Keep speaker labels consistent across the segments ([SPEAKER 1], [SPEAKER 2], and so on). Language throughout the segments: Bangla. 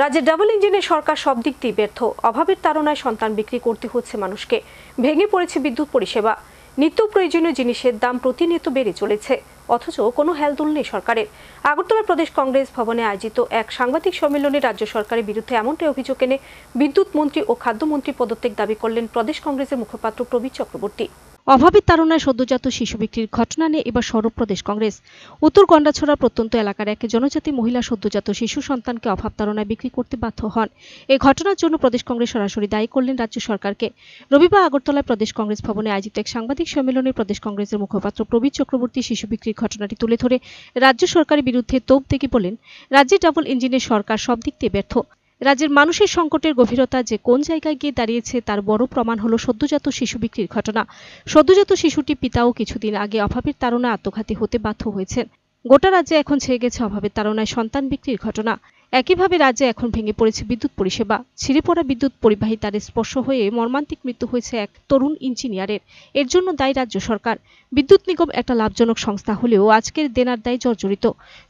[SPEAKER 1] রাজ্যের ডাবল ইঞ্জিনের সরকার সব দিক দিয়ে ব্যর্থ। অভাবের তাড়নায় সন্তান বিক্রি করতে হচ্ছে মানুষকে। ভেঙে পড়েছে বিদ্যুৎ পরিষেবা। নিত্য প্রয়োজনীয় জিনিসের দাম প্রতিনিয়ত বেড়ে চলেছে, অথচ কোনো হেলদোল নেই সরকারের। আগরতলা প্রদেশ কংগ্রেস ভবনে আয়োজিত এক সাংবাদিক সম্মেলনে রাজ্য সরকারের বিরুদ্ধে এমনটাই অভিযোগ এনে বিদ্যুৎ মন্ত্রী ও খাদ্যমন্ত্রী পদত্যাগ দাবি করলেন প্রদেশ কংগ্রেসের মুখপাত্র প্রবীর চক্রবর্তী। অভাবের তাড়নায় সদ্যজাত শিশু বিক্রির ঘটনা নিয়ে এবার সরব প্রদেশ কংগ্রেস। উত্তর গন্ডাছড়া প্রত্যন্ত এলাকার এক জনজাতি মহিলা সদ্যজাত শিশু সন্তানকে অভাব তাড়নায় বিক্রি করতে বাধ্য হন। এই ঘটনার জন্য প্রদেশ কংগ্রেস সরাসরি দায়ী করলেন রাজ্য সরকারকে। রবিবার আগরতলায় প্রদেশ কংগ্রেস ভবনে আয়োজিত এক সাংবাদিক সম্মেলনে প্রদেশ কংগ্রেসের মুখপাত্র প্রবীর চক্রবর্তী শিশু বিক্রির ঘটনাটি তুলে ধরে রাজ্য সরকারের বিরুদ্ধে তোপ দেগে বলেন, রাজ্যে ডাবল ইঞ্জিনের সরকার সব দিক দিয়ে ব্যর্থ। রাজ্যের মানুষের সংকটের গভীরতা যে কোন জায়গায় গিয়ে দাঁড়িয়েছে তার বড় প্রমাণ হলো সদ্যজাত শিশু বিক্রির ঘটনা। সদ্যজাত শিশুটি পিতাও কিছুদিন আগে অভাবের তাড়নায় আত্মঘাতী হতে বাধ্য হয়েছেন। গোটা রাজ্যে এখন ছেয়ে গেছে অভাবের তাড়নায় সন্তান বিক্রির ঘটনা। একইভাবে রাজ্যে এখন ভেঙে পড়েছে বিদ্যুৎ পরিষেবা। ছিঁড়ে পড়া বিদ্যুৎ পরিবাহী তারে স্পর্শ হয়ে মর্মান্তিক মৃত্যু হয়েছে এক তরুণ ইঞ্জিনিয়ারের। এর জন্য দায়ী রাজ্য সরকার। বিদ্যুৎ নিগম একটা লাভজনক সংস্থা হলেও আজকের দেনার দায় জর্জরিত।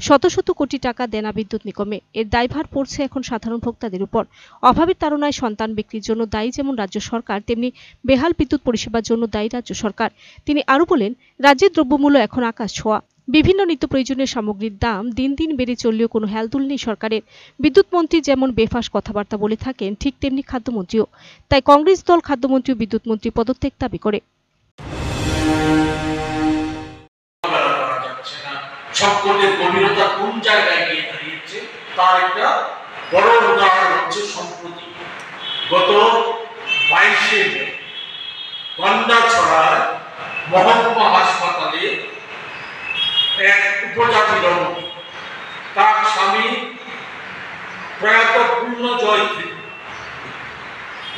[SPEAKER 1] শত শত কোটি টাকা দেনা বিদ্যুৎ নিগমে। এর দায়ভার পড়ছে এখন সাধারণ ভোক্তাদের উপর। অভাবের তাড়নায় সন্তান বিক্রির জন্য দায়ী যেমন রাজ্য সরকার, তেমনি বেহাল বিদ্যুৎ পরিষেবার জন্য দায়ী রাজ্য সরকার। তিনি আরো বলেন, রাজ্যের দ্রব্যমূল্য এখন আকাশ ছোঁয়া। বিভিন্ন নিত্য প্রয়োজনীয় সামগ্রীর দাম দিন দিন বেড়ে চললেও কোনো হেলদোল নেই সরকারের। বিদ্যুৎ মন্ত্রী যেমন বেফাঁস কথাবার্তা বলে থাকেন, ঠিক তেমনি খাদ্যমন্ত্রীও। তাই কংগ্রেস দল খাদ্যমন্ত্রী ও বিদ্যুৎ মন্ত্রী পদত্যাগ দাবি করে।
[SPEAKER 2] সংকটের গভীরতা কোন জায়গায় গিয়ে দাঁড়িয়েছে তার একটা বড় উদাহরণ হচ্ছে সম্প্রতি গত 22শে মে গন্ডাছড়ার মহকুমা হাসপাতালে এক উপজাতি দম্পতি, তার স্বামী প্রয়াত পূর্ণজয়,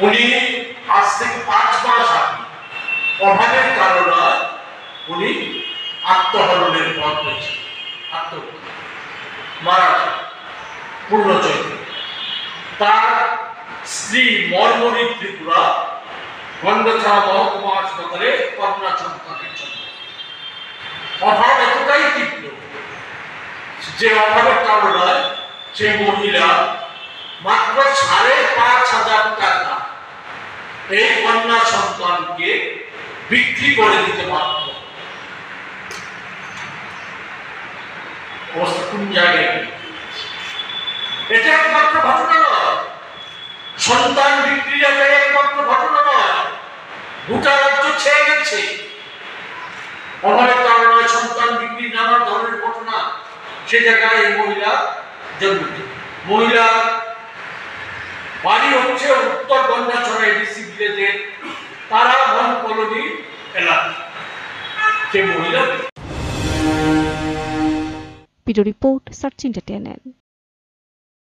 [SPEAKER 2] উনি আজ থেকে 5 মাস আগে অভাবের কারণে উনি আত্মহরণের পথ হয়েছে, মারা যায়। পূর্ণজয় তার স্ত্রী মর্মরি ত্রিপুরা গন্ডাছড়া মহকুমা হাসপাতালে কন্যা সন্তানের জন্য। অভাব এতটাই তীব্র যে অভাবের কারণে সেই মহিলা মাত্র 5,500 টাকা এই কন্যা সন্তানকে বিক্রি করে দিতে বাধ্য। অবস্থা কোন জায়গায়? এটা একমাত্র ঘটনা নয়, সন্তান বিক্রি একমাত্র ঘটনা নয়, গোটা রাজ্য ছেয়ে গেছে। অভাবের কারণে সন্তান বিক্রি নানা ধরনের ঘটনা। সে জায়গায় এই মহিলা জন্ম। মহিলা বাড়ি হচ্ছে উত্তর গন্ডাছড়া এডিসি ভিলেজের তারা বন কলোনি এলাকা। সে মহিলা।
[SPEAKER 1] Video report search entertainment.